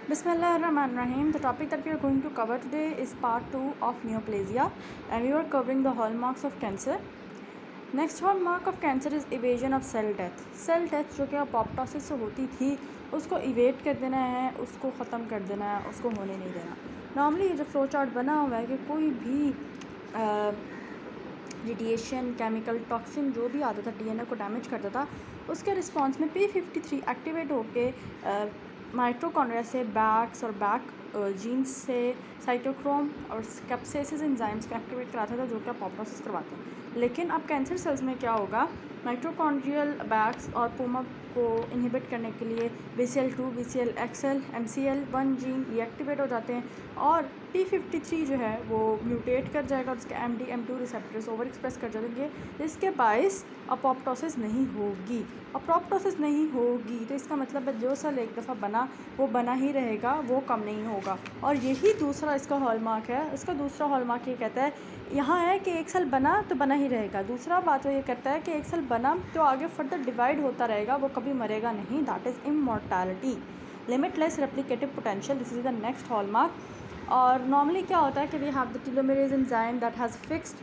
Bismillahirrahmanirrahim. The topic that we are going to cover today is part 2 of neoplasia, and we are covering the hallmarks of cancer. Next hallmark of cancer is evasion of cell death. Cell death जो कि apoptosis से होती थी उसको evade कर देना है, उसको ख़त्म कर देना है, उसको होने नहीं देना. नॉर्मली ये जो फ्लो चार्ट बना हुआ है कि कोई भी रेडिएशन, केमिकल, टॉक्सिन जो भी आता था डीएनए को डैमेज करता था, उसके रिस्पॉन्स में P53 एक्टिवेट होके माइटोकॉन्ड्रिया से बैक्स और बैक जीन्स से साइटोक्रोम और कैप्सेसिस एंजाइम्स को एक्टिवेट कराता था जो कि अपॉप्टोसिस करवाते हैं. लेकिन अब कैंसर सेल्स में क्या होगा, माइटोकॉन्ड्रियल बैक्स और पुमा को इनहिबिट करने के लिए BCL2, BCL-XL, MCL1 gene reactivate हो जाते हैं और P53 जो है वो म्यूटेट कर जाएगा और उसके MD, M2 receptors over express कर जाएंगे, जिसके बायस अपॉप्टोसिस नहीं होगी. अपॉप्टोसिस नहीं होगी तो इसका मतलब है जो सेल एक दफ़ा बना वो बना ही रहेगा, वो कम नहीं होगा. और यही दूसरा इसका हॉलमार्क है. इसका दूसरा हॉलमार्क ये कहता है यहाँ है कि एक सेल बना तो बना ही रहेगा. दूसरा बात वो ये कहता है कि एक सेल बना तो आगे फर्दर डिवाइड होता रहेगा, वो कभी मरेगा नहीं. That is immortality, limitless replicative potential. This is the next hallmark. और नॉर्मली क्या होता है कि we have the telomerase enzyme that has fixed,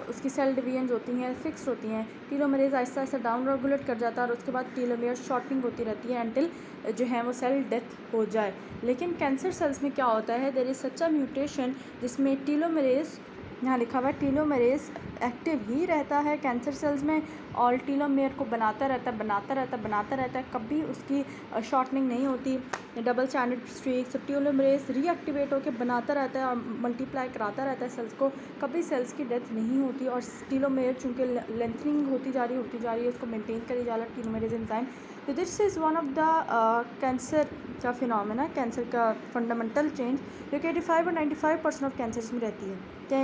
उसकी सेल डिवीजन होती हैं फिक्स होती हैं. Telomeres Aahista Aahista down regulate कर जाता है और उसके बाद टेलोमेयर शॉर्टनिंग होती रहती है एंटिल जो है वो सेल डेथ हो जाए. लेकिन कैंसर सेल्स में क्या होता है, there is such a mutation जिसमें टेलोमेरेज, यहाँ लिखा हुआ है टेलोमेरेज एक्टिव ही रहता है कैंसर सेल्स में और टेलोमेयर को बनाता रहता है. कभी उसकी शॉर्टनिंग नहीं होती. Double standard streaks, telomeres reactivate होकर बनाता रहता है और मल्टीप्लाई कराता रहता है सेल्स को. कभी सेल्स की डेथ नहीं होती और टेलोमेयर चूँकि लेंथनिंग होती जा रही है उसको मेंटेन करी जा रहा है टेलोमेरेज एंजाइम. तो this is one of the cancer का फिनोमेना, कैंसर का फंडामेंटल चेंज जो कि 85 और 95% ऑफ कैंसर्स में रहती है. क्या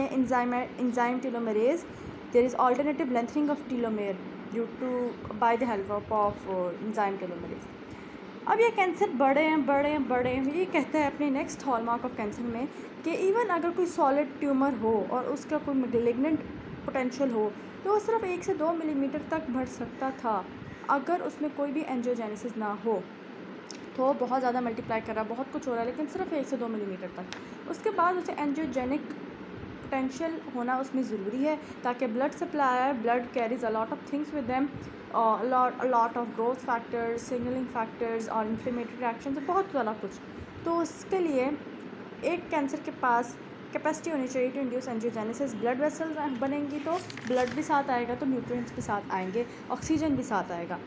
enzyme telomerase, there is alternative lengthening of telomere due to by the help of enzyme telomerase. अब ये कैंसर बड़े हैं. ये कहता है अपने नेक्स्ट हॉलमार्क ऑफ कैंसर में कि इवन अगर कोई सॉलिड ट्यूमर हो और उसका कोई मैलिग्नेंट पोटेंशियल हो तो वो सिर्फ 1 से 2 मिलीमीटर तक बढ़ सकता था अगर उसमें कोई भी एंजियोजेनेसिस ना हो. तो बहुत ज़्यादा मल्टीप्लाई कर रहा है, बहुत कुछ हो रहा है, लेकिन सिर्फ 1 से 2 मिलीमीटर तक. उसके बाद उसे एंजियोजेनिक पोटेंशियल होना उसमें ज़रूरी है ताकि ब्लड सप्लाई है. Blood carries a lot of things with them, a lot of growth factors, signaling factors और inflammatory reactions, बहुत ज़्यादा कुछ. तो उसके लिए एक कैंसर के पास कैपेसिटी होनी चाहिए to induce angiogenesis. Blood vessels बनेंगी तो ब्लड भी साथ आएगा, तो न्यूट्रिएंट्स भी साथ आएंगे, ऑक्सीजन भी साथ आएगा.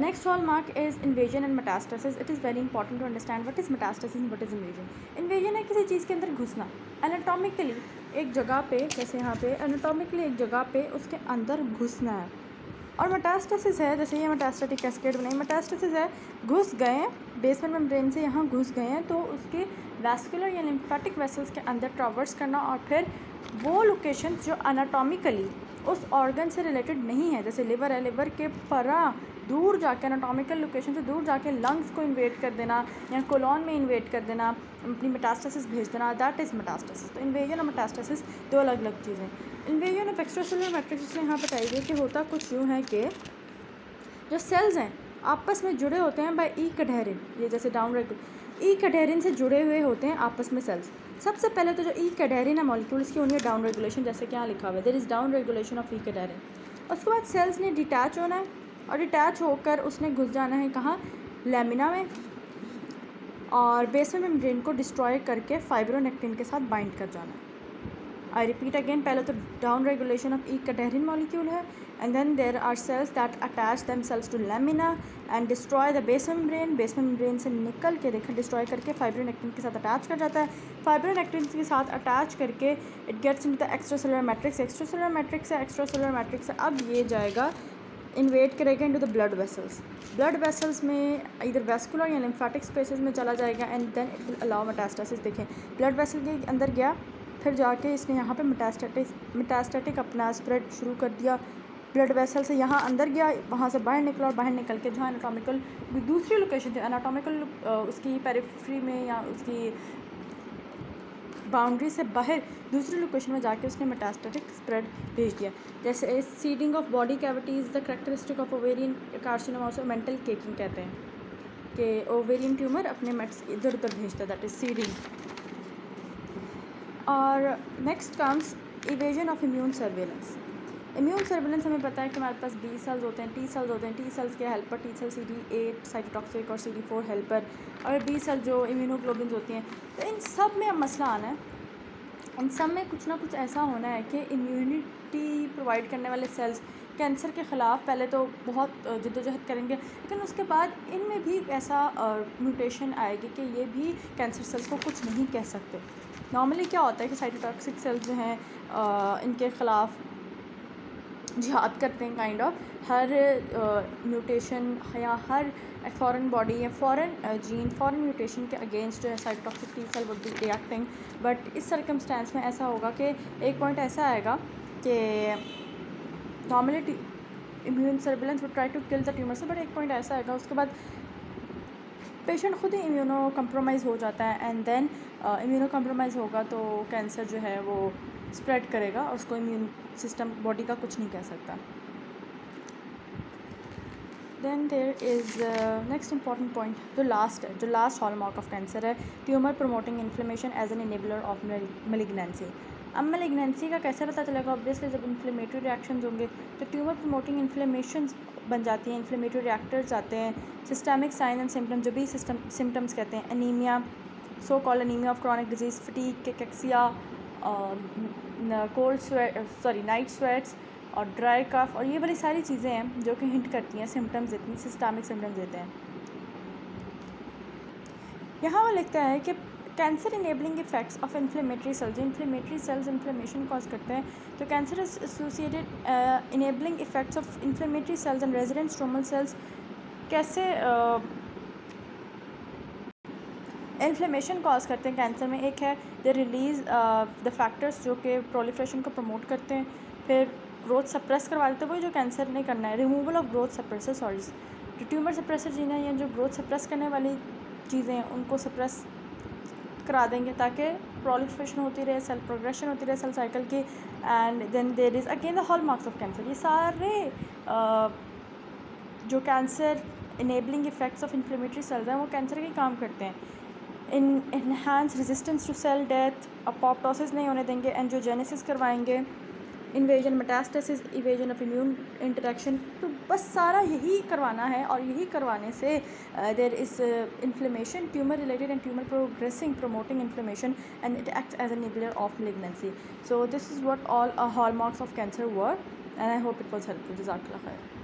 Next hallmark is invasion and metastasis. It is very important to understand what is metastasis and what is invasion. Invasion है किसी चीज़ के अंदर घुसना, एनाटॉमिकली एक जगह पे, जैसे यहाँ पे एनाटॉमिकली एक जगह पे उसके अंदर घुसना है. और मेटास्टेसिस है, जैसे ये मेटास्टेटिक कैस्केड बनाई, मेटास्टेसिस है घुस गए हैं बेसमेंट मेम्ब्रेन से, यहाँ घुस गए हैं तो उसके वैस्कुलर या लिम्फेटिक वेसल्स के अंदर ट्रैवर्स करना और फिर वो लोकेशन जो एनाटॉमिकली उस ऑर्गन से रिलेटेड नहीं है, जैसे लिवर है, लिवर के परा दूर जाके एनाटॉमिकल लोकेशन से दूर जाके लंग्स को इन्वेट कर देना या कोलॉन में इन्वेट कर देना, अपनी मेटास्टेसिस भेज देना, दैट इज़ मेटास्टेसिस. तो इन्वेजन और मेटास्टेसिस दो अलग अलग चीज़ें. इन्वेजन ऑफ एक्स्ट्रासेलुलर मैट्रिक्स में यहाँ बताई गई कि होता कुछ यूँ है कि जो सेल्स हैं आपस में जुड़े होते हैं बाय ई कैडहेरिन. ये जैसे डाउन ई कैडहेरिन से जुड़े हुए होते हैं आपस में सेल्स. सबसे पहले तो जो ई कैडहेरिन है मॉलिक्यूल, इसकी होनी है डाउन रेगुलेशन, जैसे कि यहाँ लिखा हुआ है there is down regulation of E cadherin. उसके बाद सेल्स ने डिटैच होना है और डिटैच होकर उसने घुस जाना है कहाँ, लैमिना में, और बेसमेंट मेम्ब्रेन को डिस्ट्रॉय करके फाइब्रोनेक्टिन के साथ बाइंड कर जाना है. आई रिपीट अगेन, पहले तो down regulation of E cadherin molecule है and then there are cells that attach themselves to lamina and destroy the basement membrane. Basement membrane से निकल के देखा डिस्ट्रॉय करके फाइब्रोनेक्टिन के साथ अटैच कर जाता है. फाइब्रोनेक्टिन के साथ अटैच करके it gets into the extracellular matrix. Extracellular matrix से अब ये जाएगा, इन्वेट करेगा into the blood vessels. Blood vessels में इधर वेस्कुलर या लिम्फेटिक स्पेसेस में चला जाएगा and then it will allow metastasis. देखें ब्लड वेसल के अंदर गया, फिर जाके इसने यहाँ पे मेटास्टेटिक अपना स्प्रेड शुरू कर दिया. ब्लड वेसल से यहाँ अंदर गया, वहाँ से बाहर निकला और बाहर निकल के जहाँ एनाटॉमिकल दूसरी लोकेशन थी, एनाटॉमिकल उसकी पेरिफ्री में या उसकी बाउंड्री से बाहर दूसरी लोकेशन में जाके उसने मेटास्टेटिक स्प्रेड भेज दिया. जैसे seeding of body cavities the characteristic of ovarian carcinoma, उसे मेंटल केकिंग कहते हैं. कि ओवेरियन ट्यूमर अपने मेट्स इधर उधर भेजता है, दैट इज़ सीडिंग। और next comes evasion of immune surveillance. Immune surveillance हमें पता है कि हमारे पास बी सेल्स होते हैं, टी सेल्स होते हैं। टी सेल्स के helper T cell CD8 cytotoxic और CD4 हेल्पर, और बी सेल जो इम्यूनोग्लोबिन्स होती हैं। तो इन सब में अब मसला आना है, इन सब में कुछ ना कुछ ऐसा होना है कि इम्यूनिटी प्रोवाइड करने वाले सेल्स कैंसर के ख़िलाफ़ पहले तो बहुत जद्दोजहद करेंगे, लेकिन उसके बाद इनमें भी ऐसा म्यूटेशन आएगी कि ये भी कैंसर सेल्स को कुछ नहीं कह सकते। नॉर्मली क्या होता है कि साइटोटॉक्सिक सेल्स जो हैं इनके ख़िलाफ़ जिहाद करते हैं काइंड ऑफ। हर म्यूटेशन या हर फॉरेन बॉडी या फॉरेन जीन फॉरेन म्यूटेशन के अगेंस्ट जो है cytotoxic T cell would be reacting. But इस सर्कमस्टेंस में ऐसा होगा कि एक पॉइंट ऐसा आएगा कि normally immune surveillance would try to kill the tumour से, बट एक पॉइंट ऐसा आएगा उसके बाद पेशेंट खुद ही इम्यूनो कम्प्रोमाइज़ हो जाता है, एंड देन इम्यूनो कम्प्रोमाइज़ होगा तो कैंसर जो है वो स्प्रेड करेगा और उसको इम्यून सिस्टम बॉडी का कुछ नहीं कह सकता। Then there is next important point जो लास्ट हॉलमार्क ऑफ कैंसर है, tumour promoting inflammation as an enabler of malignancy. अब मेलिग्नेंसी का कैसे पता चलेगा? ऑब्वियसली जब इन्फ्लेमेटरी रिएक्शंस होंगे तो ट्यूमर प्रोमोटिंग इन्फ्लेमेशंस बन जाती हैं, इन्फ्लेमेटरी रिएक्टर्स आते हैं। सिस्टमिक साइन एंड सिम्टम जो भी सिम्टम्स कहते हैं, anaemia, so called anaemia of chronic disease, fatigue, cachexia, night sweats और ड्राई कफ, और ये बड़ी सारी चीज़ें हैं जो कि हिंट करती हैं सिम्टम्स देती हैं, सिस्टमिक सिम्टम्स देते हैं। यहाँ वो लिखता है कि cancer enabling effects of inflammatory cells, inflammatory cells inflammation cause करते हैं, तो cancer is associated enabling effects of inflammatory cells and resident stromal cells. कैसे इन्फ्लेमेशन कॉज करते हैं कैंसर में? एक है द रिलीज़ द फैक्टर्स जो कि प्रोलिफरेशन को प्रमोट करते हैं, फिर ग्रोथ सप्रेस करवा देते हैं, वही जो कैंसर नहीं करना है, रिमूवल ऑफ ग्रोथ सप्रेसर, जो ट्यूमर सप्रेसर जीन है या जो ग्रोथ सप्रेस करने वाली चीज़ें हैं उनको सप्रेस करा देंगे ताकि प्रोलिफरेशन होती रहे, सेल प्रोग्रेशन होती रहे सेल साइकिल की। And then there is again the hallmarks of cancer. ये सारे जो cancer enabling effects of inflammatory cells हैं वो कैंसर के काम करते हैं। Enhance resistance to cell death, apoptosis नहीं होने देंगे, एंजियोजेनेसिस करवाएंगे, invasion metastasis, evasion of immune interaction. तो बस सारा यही करवाना है, और यही करवाने से there is inflammation tumour related and tumour progressing promoting inflammation and it acts as an enabler of malignancy. So this is what all hallmarks of cancer were, and I hope it was helpful. जज़ाकल्लाह खैर।